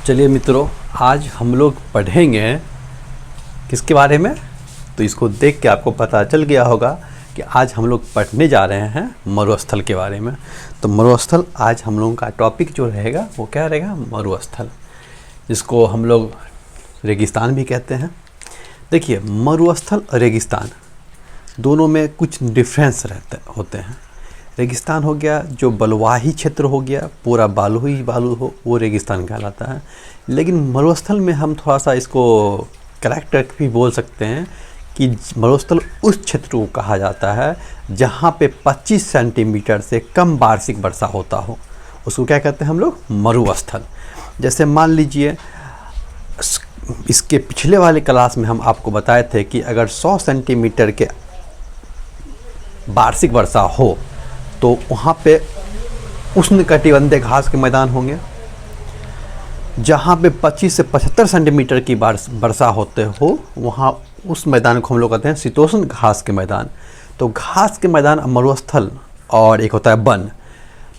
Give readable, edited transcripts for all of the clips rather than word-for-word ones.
चलिए मित्रों, आज हम लोग पढ़ेंगे किसके बारे में। तो इसको देख के आपको पता चल गया होगा कि आज हम लोग पढ़ने जा रहे हैं मरुस्थल के बारे में। तो मरुस्थल आज हम लोगों का टॉपिक जो रहेगा वो क्या रहेगा, मरुस्थल, जिसको हम लोग रेगिस्तान भी कहते हैं। देखिए, मरुस्थल और रेगिस्तान दोनों में कुछ डिफरेंस होते हैं। रेगिस्तान हो गया जो बलुआही क्षेत्र हो गया, पूरा बालू ही बालू हो, वो रेगिस्तान कहलाता है। लेकिन मरुस्थल में हम थोड़ा सा इसको कैरेक्टर भी बोल सकते हैं कि मरुस्थल उस क्षेत्र को कहा जाता है जहाँ पे 25 सेंटीमीटर से कम वार्षिक वर्षा होता हो, उसको क्या कहते हैं हम लोग, मरुस्थल। जैसे मान लीजिए, इसके पिछले वाले क्लास में हम आपको बताए थे कि अगर 100 सेंटीमीटर के वार्षिक वर्षा हो तो वहाँ पे उष्णकटिबंधीय घास के मैदान होंगे। जहाँ पे 25 से 75 सेंटीमीटर की वर्षा होते हो वहाँ उस मैदान को हम लोग कहते हैं शीतोष्ण घास के मैदान। तो घास के मैदान मरुस्थल, और एक होता है वन।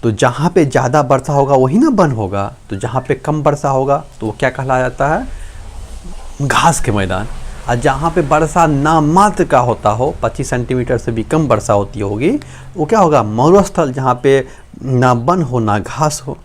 तो जहाँ पे ज़्यादा वर्षा होगा वही ना वन होगा, तो जहाँ पे कम वर्षा होगा तो वो क्या कहला जाता है, घास के मैदान। और जहाँ पे वर्षा नामात्र का होता हो, 25 सेंटीमीटर से भी कम वर्षा होती होगी, वो क्या होगा, मरुस्थल, जहाँ पे ना वन हो ना घास हो।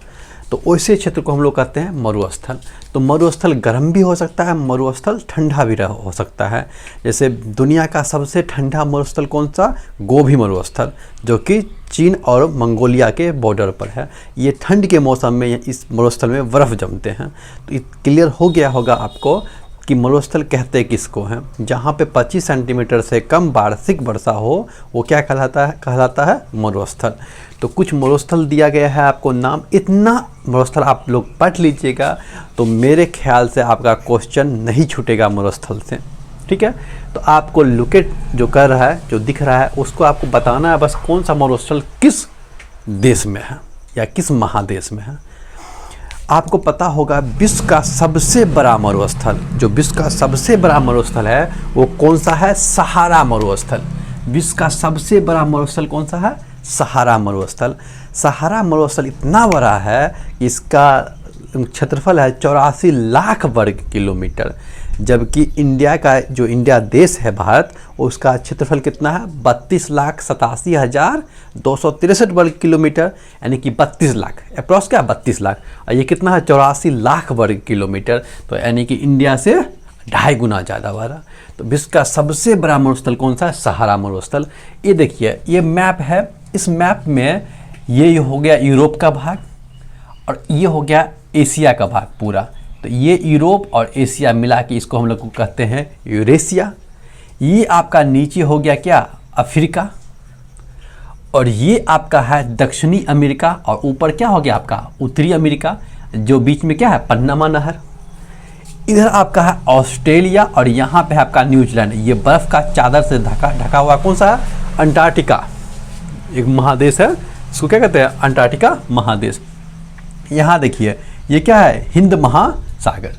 तो वैसे क्षेत्र को हम लोग कहते हैं मरुस्थल। तो मरुस्थल गर्म भी हो सकता है, मरुस्थल ठंडा भी हो सकता है। जैसे दुनिया का सबसे ठंडा मरुस्थल कौन सा, गोबी मरुस्थल, जो कि चीन और मंगोलिया के बॉर्डर पर है। ये ठंड के मौसम में इस मरुस्थल में बर्फ़ जमते हैं। तो ये क्लियर हो गया होगा आपको कि मरुस्थल कहते किसको हैं। जहाँ पे 25 सेंटीमीटर से कम वार्षिक वर्षा हो वो क्या कहलाता है मरुस्थल। तो कुछ मरुस्थल दिया गया है आपको नाम, इतना मरुस्थल आप लोग पढ़ लीजिएगा तो मेरे ख्याल से आपका क्वेश्चन नहीं छूटेगा मरुस्थल से। ठीक है, तो आपको लोकेट जो कर रहा है, जो दिख रहा है, उसको आपको बताना है बस कौन सा मरुस्थल किस देश में है या किस महादेश में है। आपको पता होगा विश्व का सबसे बड़ा मरुस्थल, जो विश्व का सबसे बड़ा मरुस्थल है वो कौन सा है, सहारा मरुस्थल। विश्व का सबसे बड़ा मरुस्थल कौन सा है, सहारा मरुस्थल। सहारा मरुस्थल इतना बड़ा है कि इसका क्षेत्रफल है 84 लाख वर्ग किलोमीटर, जबकि इंडिया का जो इंडिया देश है भारत, उसका क्षेत्रफल कितना है, 32,87,263 वर्ग किलोमीटर, यानी कि 32 लाख, अप्रॉक्स क्या 32 लाख, और ये कितना है 84 लाख वर्ग किलोमीटर। तो यानी कि इंडिया से 2.5 गुना ज़्यादा बड़ा। तो विश्व का सबसे बड़ा मरुस्थल कौन सा है, सहारा मरुस्थल। ये देखिए, ये मैप है, इस मैप में ये हो गया यूरोप का भाग और ये हो गया एशिया का भाग पूरा। तो ये यूरोप और एशिया मिला के इसको हम लोग को कहते हैं यूरेशिया। ये आपका नीचे हो गया क्या, अफ्रीका, और ये आपका है दक्षिणी अमेरिका, और ऊपर क्या हो गया आपका उत्तरी अमेरिका, जो बीच में क्या है, पनामा नहर। इधर आपका है ऑस्ट्रेलिया, और यहाँ पे है आपका न्यूजीलैंड। ये बर्फ का चादर से ढका हुआ कौन सा है, अंटार्कटिका, एक महादेश है, इसको क्या कहते हैं, अंटार्कटिका महादेश। यहाँ देखिए, ये क्या है, हिंद महासागर।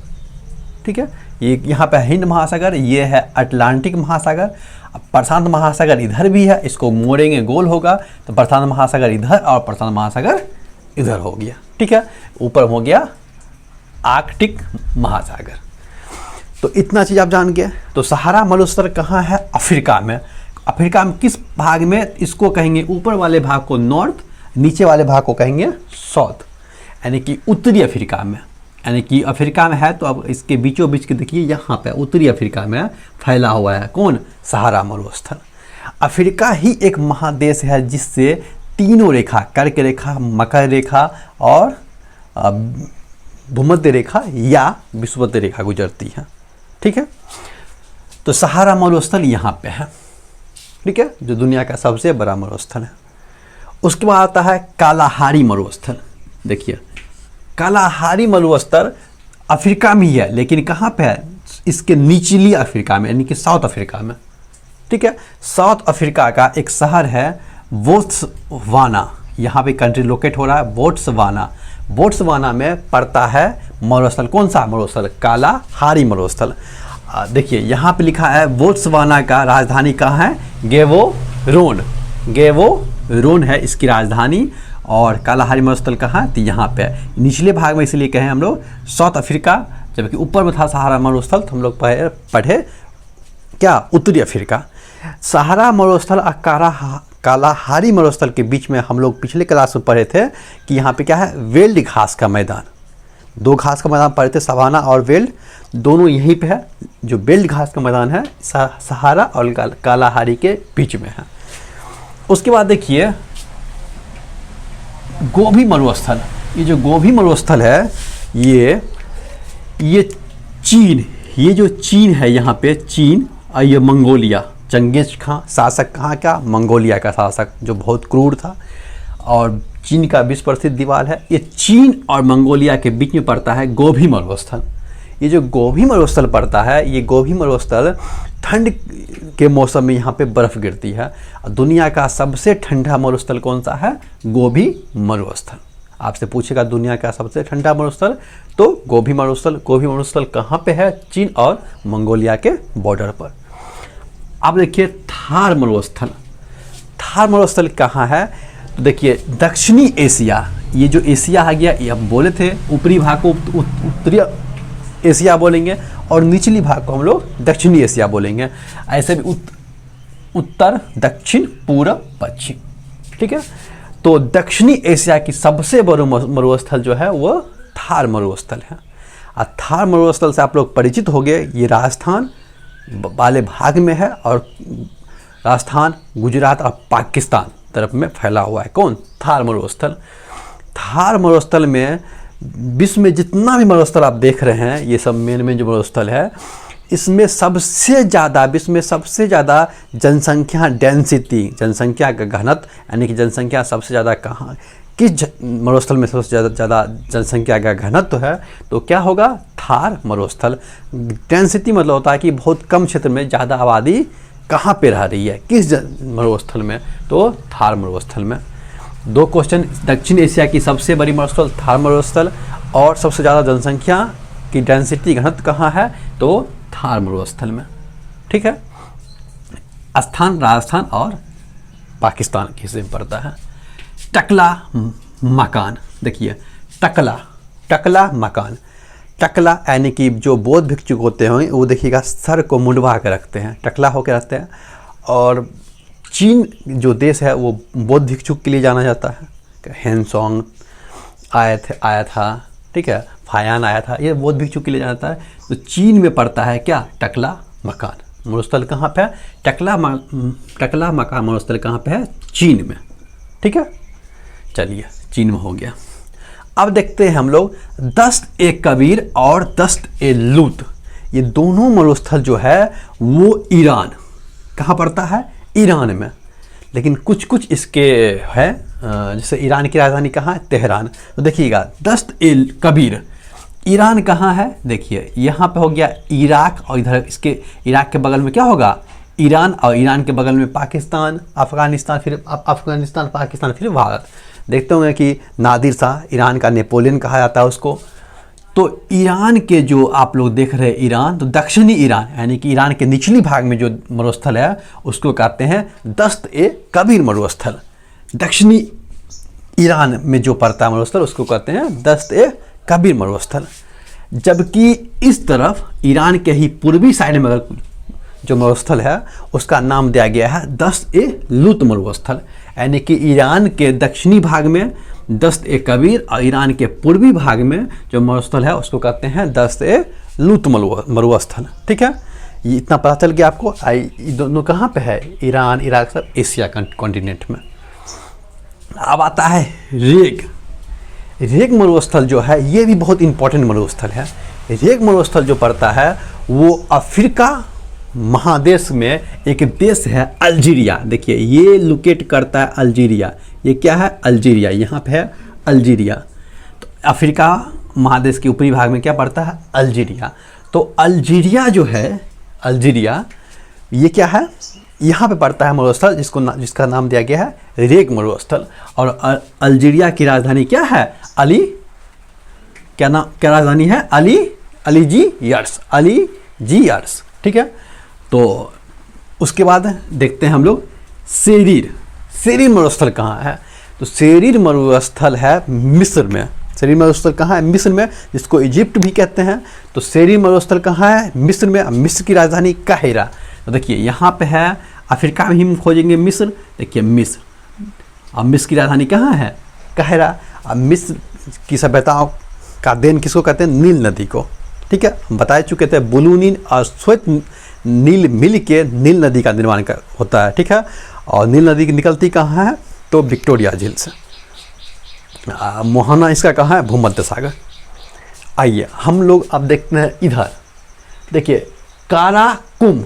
ठीक है, ये यहाँ पे हिंद महासागर, ये है अटलांटिक महासागर। प्रशांत महासागर इधर भी है, इसको मोड़ेंगे गोल होगा तो प्रशांत महासागर इधर और प्रशांत महासागर इधर हो गया। ठीक है, ऊपर हो गया आर्कटिक महासागर। तो इतना चीज़ आप जान गए। तो सहारा मरुस्थल कहाँ है, अफ्रीका में। अफ्रीका में किस भाग में, इसको कहेंगे ऊपर वाले भाग को नॉर्थ, नीचे वाले भाग को कहेंगे साउथ, यानी कि उत्तरी अफ्रीका में। यानी कि अफ्रीका में है तो अब इसके बीचों बीच के देखिए, यहाँ पे उत्तरी अफ्रीका में फैला हुआ है कौन, सहारा मरुस्थल। अफ्रीका ही एक महादेश है जिससे तीनों रेखा, कर्क रेखा, मकर रेखा और भूमध्य रेखा या विषुवत रेखा गुजरती है। ठीक है, तो सहारा मरुस्थल यहाँ पे है। ठीक है, जो दुनिया का सबसे बड़ा मरुस्थल है। उसके बाद आता है कालाहारी मरुस्थल। देखिए, कालाहारी मरुस्थल अफ्रीका में ही है, लेकिन कहाँ पे है, इसके निचली अफ्रीका में, यानी कि साउथ अफ्रीका में। ठीक है, साउथ अफ्रीका का एक शहर है बोत्सवाना, यहाँ पे कंट्री लोकेट हो रहा है बोत्सवाना। बोत्सवाना में पड़ता है मरुस्थल, कौन सा मरुस्थल, कालाहारी मरुस्थल। देखिए यहाँ पे लिखा है बोत्सवाना का राजधानी कहाँ है, गेवोरोन। गेवोरोन है इसकी राजधानी, और कालाहारी मरुस्थल कहाँ, तो यहाँ पे निचले भाग में, इसलिए कहें हम लोग साउथ अफ्रीका, जबकि ऊपर में था सहारा मरुस्थल, तो हम लोग पढ़े क्या, उत्तरी अफ्रीका। सहारा मरुस्थल और कालाहारी मरुस्थल के बीच में हम लोग पिछले क्लास में पढ़े थे कि यहाँ पे क्या है, वेल्ड घास का मैदान, 2 घास का मैदान पढ़े थे, सवाना और वेल्ड, दोनों यहीं पे है। जो बेल्ट घास का मैदान है सहारा और कालाहारी के बीच में है। उसके बाद देखिए गोभी मरुस्थल। ये जो गोभी मरुस्थल है, ये चीन, ये जो चीन है यहाँ पे, चीन और ये मंगोलिया, चंगेज खां शासक कहाँ का, मंगोलिया का शासक, जो बहुत क्रूर था और चीन का विश्व प्रसिद्ध दीवार है। ये चीन और मंगोलिया के बीच में पड़ता है गोभी मरुस्थल। ये जो गोभी मरुस्थल पड़ता है, ये गोभी मरुस्थल ठंड के मौसम में यहाँ पे बर्फ़ गिरती है। दुनिया का सबसे ठंडा मरुस्थल कौन सा है, गोभी मरुस्थल। आपसे पूछेगा दुनिया का सबसे ठंडा मरुस्थल, तो गोभी मरुस्थल। गोभी मरुस्थल कहाँ पे है, चीन और मंगोलिया के बॉर्डर पर। अब देखिए थार मरुस्थल। थार मरुस्थल कहाँ है, तो देखिए दक्षिणी एशिया, ये जो एशिया आ गया, ये हम बोले थे ऊपरी भाग को उत्तरी एशिया बोलेंगे और निचली भाग को हम लोग दक्षिणी एशिया बोलेंगे। ऐसे भी उत्तर, दक्षिण, पूर्व, पश्चिम, ठीक है। तो दक्षिणी एशिया की सबसे बड़ा मरुस्थल जो है वो थार मरुस्थल है। और थार मरुस्थल से आप लोग परिचित हो गए, ये राजस्थान वाले भाग में है और राजस्थान, गुजरात और पाकिस्तान तरफ में फैला हुआ है। कौन, थार मरुस्थल। थार मरुस्थल में विश्व में जितना भी मरुस्थल आप देख रहे हैं, ये सब मेन जो मरुस्थल है, इसमें सबसे ज़्यादा, विश्व में सबसे ज़्यादा जनसंख्या डेंसिटी, जनसंख्या का घनत्व, यानी कि जनसंख्या सबसे ज़्यादा कहाँ, किस मरुस्थल में सबसे ज़्यादा जनसंख्या का घनत्व है, तो क्या होगा, थार मरुस्थल। डेंसिटी मतलब होता है कि बहुत कम क्षेत्र में ज़्यादा आबादी कहाँ पे रह रही है, किस मरुस्थल में, तो थार मरुस्थल में। 2 क्वेश्चन, दक्षिण एशिया की सबसे बड़ी मरुस्थल थार मरुस्थल और सबसे ज़्यादा जनसंख्या की डेंसिटी घनत्व कहाँ है, तो थार मरुस्थल में, ठीक है। स्थान राजस्थान और पाकिस्तान के हिस्से में पड़ता है। टकला मकान, देखिए टकला मकान। टकला यानी कि जो बौद्ध भिक्षुक होते हैं वो देखिएगा सर को मुंडवा के रखते हैं, टकला होकर रहते हैं। और चीन जो देश है वो बौद्ध भिक्षुक के लिए जाना जाता है। हेनसोंग आया था, ठीक है, फायान आया था, ये बौद्ध भिक्षुक के लिए जाना जाता है। तो चीन में पड़ता है क्या, टकला मकान मरुस्थल। कहाँ पे है, टकला मकान मरुस्थल कहाँ पे है, चीन में, ठीक है। चलिए चीन में हो गया। अब देखते हैं हम लोग दस्त-ए-कबीर और दस्त-ए-लूत। ये दोनों मरुस्थल जो है वो ईरान, कहाँ पड़ता है, ईरान में। लेकिन कुछ इसके है, जैसे ईरान की राजधानी कहाँ है, तेहरान। तो देखिएगा दस्त-ए-कबीर ईरान कहाँ है, देखिए यहाँ पे हो गया इराक, और इधर इसके इराक के बगल में क्या होगा, ईरान, और ईरान के बगल में पाकिस्तान, अफगानिस्तान, फिर अफगानिस्तान, पाकिस्तान, फिर भारत। देखते होंगे कि नादिर शाह, ईरान का नेपोलियन कहा जाता है उसको। तो ईरान के जो आप लोग देख रहे हैं ईरान, तो दक्षिणी ईरान यानी कि ईरान के निचली भाग में जो मरुस्थल है उसको कहते हैं दस्त-ए-कबीर मरुस्थल। दक्षिणी ईरान में जो पड़ता है मरुस्थल उसको कहते हैं दस्त-ए-कबीर मरुस्थल। जबकि इस तरफ ईरान के ही पूर्वी साइड में जो मरुस्थल है उसका नाम दिया गया है दस्त-ए-लूत मरुस्थल। यानी कि ईरान के दक्षिणी भाग में दस्त-ए-कबीर और ईरान के पूर्वी भाग में जो मरुस्थल है उसको कहते हैं दस्त-ए-लूत मरुस्थल, ठीक है। ये इतना पता चल गया आपको। ये दोनों कहाँ पे है, ईरान, इराक, सब एशिया कॉन्टिनेंट में। अब आता है रेग मरुस्थल जो है ये भी बहुत इंपॉर्टेंट मरुस्थल है। रेग मरुस्थल जो पड़ता है वो अफ्रीका महादेश में एक देश है अल्जीरिया। देखिए ये लोकेट करता है अल्जीरिया, ये क्या है, अल्जीरिया, यहाँ पे है अल्जीरिया। तो अफ्रीका महादेश के ऊपरी भाग में क्या पड़ता है, अल्जीरिया। तो अल्जीरिया जो है, अल्जीरिया ये क्या है, यहाँ पे पड़ता है मरुस्थल जिसका नाम दिया गया है रेग मरुस्थल। और अल्जीरिया की राजधानी क्या है, क्या राजधानी है, अल्जीयर्स, ठीक है। तो उसके बाद देखते हैं हम लोग सेरीर मरुस्थल कहाँ है। तो सेरीर मरुस्थल है मिस्र में। सेरीर मरुस्थल कहाँ है? मिस्र में, जिसको इजिप्ट भी कहते हैं। तो सेरीर मरुस्थल कहाँ है? मिस्र में। मिस्र की राजधानी काहिरा। तो देखिए यहाँ पे है, अफ्रीका में ही खोजेंगे मिस्र, देखिए मिस्र। अब मिस्र की राजधानी कहाँ है? काहिरा। अब मिस्र की सभ्यताओं का देन किसको कहते हैं? नील नदी को। ठीक है, हम बता चुके थे ब्लू नील और श्वेत नील मिल के नील नदी का निर्माण होता है। ठीक है, और नील नदी की निकलती कहाँ है? तो विक्टोरिया झील से। मोहना इसका कहाँ है? भूमध्य सागर। आइए हम लोग अब देखते हैं इधर, देखिए काराकुम।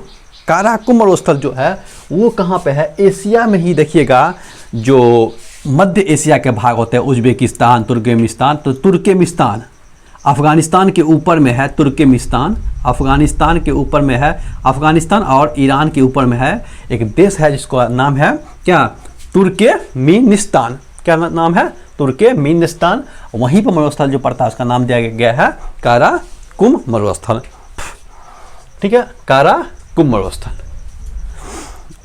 काराकुम मरुस्थल जो है वो कहाँ पे है? एशिया में ही। देखिएगा जो मध्य एशिया के भाग होते हैं, उज्बेकिस्तान, तुर्कमेनिस्तान, तो तुर्कमेनिस्तान अफ़गानिस्तान के ऊपर में है। तुर्कमेनिस्तान अफ़गानिस्तान के ऊपर में है। अफ़गानिस्तान और ईरान के ऊपर में है। एक देश है जिसका नाम है क्या? तुर्कमेनिस्तान। क्या नाम है? तुर्कमेनिस्तान। वहीं पर मरुस्थल जो पड़ता है उसका नाम दिया गया है काराकुम मरुस्थल। ठीक है, काराकुम मरुस्थल।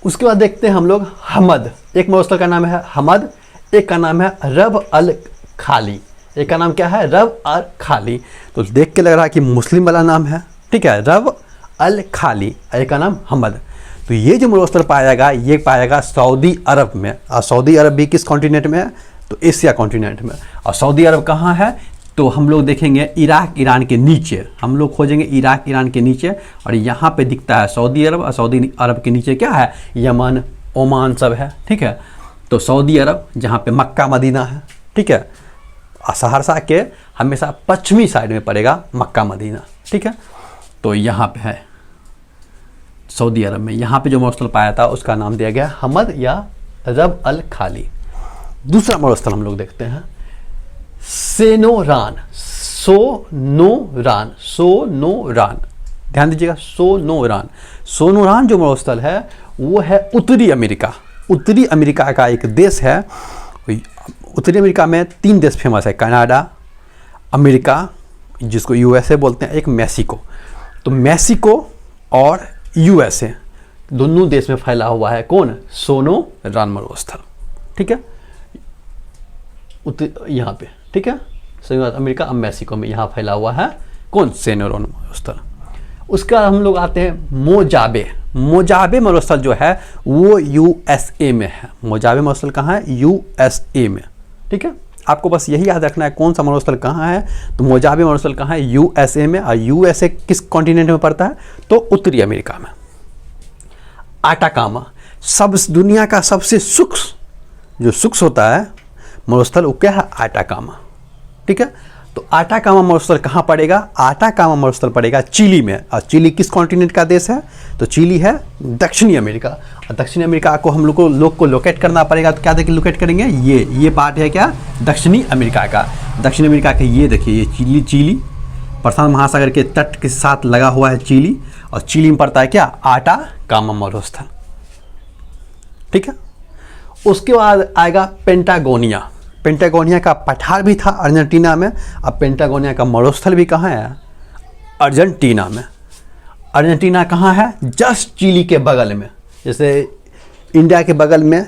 उसके बाद देखते हैं हम लोग हमद। एक मरुस्थल का नाम है हमद, एक का नाम है रब अल खाली। एक का नाम क्या है? रब अल खाली। तो देख के लग रहा है कि मुस्लिम वाला नाम है। ठीक है, रब अल खाली। एक का नाम हमद। तो ये जो मरुस्थल पाएगा ये पाएगा सऊदी अरब में। और सऊदी अरब भी किस कॉन्टिनेंट में है? तो एशिया कॉन्टिनेंट में। और सऊदी अरब कहाँ है? तो हम लोग देखेंगे इराक ईरान के नीचे। हम लोग खोजेंगे इराक ईरान के नीचे, और यहाँ पे दिखता है सऊदी अरब। और सऊदी अरब के नीचे क्या है? यमन, ओमान सब है। ठीक है, तो सऊदी अरब जहाँ पे मक्का मदीना है। ठीक है, सहरसा के हमेशा पश्चिमी साइड में पड़ेगा मक्का मदीना। ठीक है, तो यहाँ पे है सऊदी अरब में। यहाँ पे जो मरुस्थल पाया था उसका नाम दिया गया हमद या रब अल खाली। दूसरा मरुस्थल हम लोग देखते हैं सेनोरान। सोनोरान, सोनोरान, ध्यान दीजिएगा, सोनोरान। सोनोरान जो मरुस्थल है वो है उत्तरी अमेरिका। उत्तरी अमेरिका का एक देश है। उत्तरी अमेरिका में 3 देश फेमस है, कनाडा, अमेरिका जिसको यूएसए बोलते हैं, एक मैक्सिको। तो मैक्सिको और यूएसए दोनों देश में फैला हुआ है कौन? सोनोरान मरुस्थल। ठीक है, यहाँ पे। ठीक है, संयुक्त अमेरिका और मैक्सिको में यहाँ फैला हुआ है कौन? सोनोरान मरुस्थल। उसके बाद हम लोग आते हैं मोजाबे। मोजाबे मरुस्थल जो है वो यूएसए में है। मोजाबे मरुस्थल कहाँ है? यूएसए में। ठीक है, आपको बस यही याद रखना है कौन सा मरुस्थल कहाँ है। तो मोजाबे मरुस्थल कहाँ है? यूएसए में। और यूएसए किस कॉन्टिनेंट में पड़ता है? तो उत्तरी अमेरिका में। आटाकामा, सब दुनिया का सबसे सूक्ष्म जो सूक्ष्म होता है मरुस्थल वो क्या है? आटाकामा। ठीक है, तो आटाकामा मरुस्थल कहाँ पड़ेगा? आटाकामा मरुस्थल पड़ेगा चिली में। और चिली किस कॉन्टिनेंट का देश है? तो चिली है दक्षिणी अमेरिका। और दक्षिणी अमेरिका को हम लोग को लोकेट करना पड़ेगा। तो क्या देखिए लोकेट करेंगे? ये पार्ट है क्या? दक्षिणी अमेरिका का। दक्षिणी अमेरिका के ये देखिए, ये चिली प्रशांत महासागर के तट के साथ लगा हुआ है चिली। और चिली में पड़ता है क्या? आटाकामा मरुस्थल। ठीक है, उसके बाद आएगा पेंटागोनिया। पेंटागोनिया का पठार भी था अर्जेंटीना में। अब पेंटागोनिया का मरुस्थल भी कहाँ है? अर्जेंटीना में। अर्जेंटीना कहाँ है? जस्ट चिली के बगल में। जैसे इंडिया के बगल में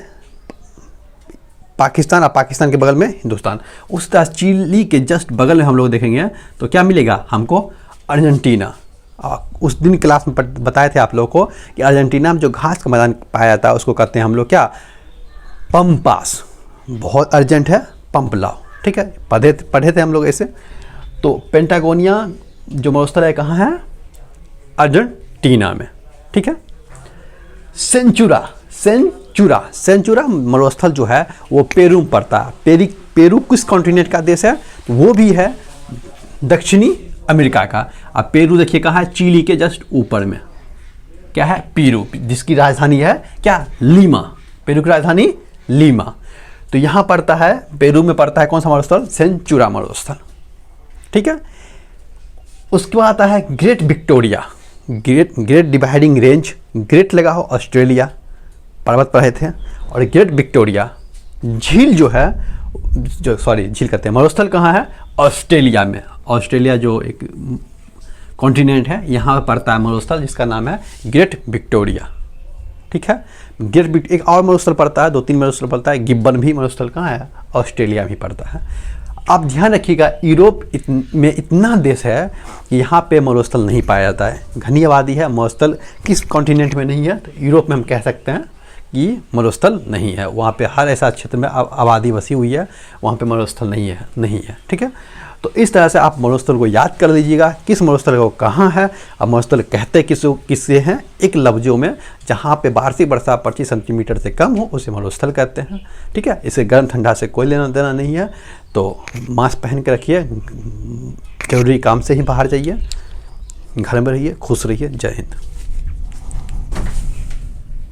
पाकिस्तान और पाकिस्तान के बगल में हिंदुस्तान, उस तरह चिली के जस्ट बगल में हम लोग देखेंगे तो क्या मिलेगा हमको? अर्जेंटीना। उस दिन क्लास में बताए थे आप लोगों को कि अर्जेंटीना में जो घास का मैदान पाया जाता है उसको कहते हैं हम लोग क्या? पम्पास। बहुत अर्जेंट है, पंप लाओ। ठीक है, पढ़े थे हम लोग ऐसे। तो पेंटागोनिया जो मरुस्थल है कहाँ है? अर्जेंटीना में। ठीक है, सेंचुरा मरुस्थल जो है वो पेरू में पड़ता है। पेरू किस कॉन्टिनेंट का देश है? तो वो भी है दक्षिणी अमेरिका का। अब पेरू देखिए कहाँ है? चिली के जस्ट ऊपर में क्या है? पेरू, जिसकी राजधानी है क्या? लीमा। पेरू की राजधानी लीमा। तो यहाँ पड़ता है, पेरू में पड़ता है कौन सा मरुस्थल? सेंचुरा मरुस्थल। ठीक है, उसके बाद आता है great Victoria. Great dividing range, great लगा हो ऑस्ट्रेलिया, पर्वत पढ़े थे। और ग्रेट विक्टोरिया झील जो है, झील कहते हैं, मरुस्थल कहाँ है? ऑस्ट्रेलिया में। ऑस्ट्रेलिया जो एक कॉन्टिनेंट है यहाँ पर पड़ता है मरुस्थल जिसका नाम है ग्रेट विक्टोरिया। ठीक है। ग्रेट ब्रिटेन एक और मरुस्थल पड़ता है, 2-3 मरुस्थल पड़ता है, गिब्बन भी मरुस्थल कहाँ है, ऑस्ट्रेलिया भी पड़ता है। आप ध्यान रखिएगा, यूरोप में इतना देश है कि यहाँ पे मरुस्थल नहीं पाया जाता है, घनी आबादी है, मरुस्थल किस कॉन्टिनेंट में नहीं है, तो यूरोप में हम कह सकते हैं कि मरुस्थल नहीं है। वहाँ पे हर ऐसा क्षेत्र में आबादी बसी हुई है, वहाँ पे मरुस्थल नहीं है, ठीक है। तो इस तरह से आप मरुस्थल को याद कर लीजिएगा, किस मरुस्थल को कहाँ है, और मरुस्थल कहते किससे हैं, एक लफ्जों में, जहाँ पे वार्षिक वर्षा 25 सेंटीमीटर से कम हो उसे मरुस्थल कहते हैं, ठीक है। इसे गर्म ठंडा से कोई लेना देना नहीं है। तो मास्क पहन के रखिए, जरूरी काम से ही बाहर जाइए, घर में रहिए, खुश रहिए। जय हिंद।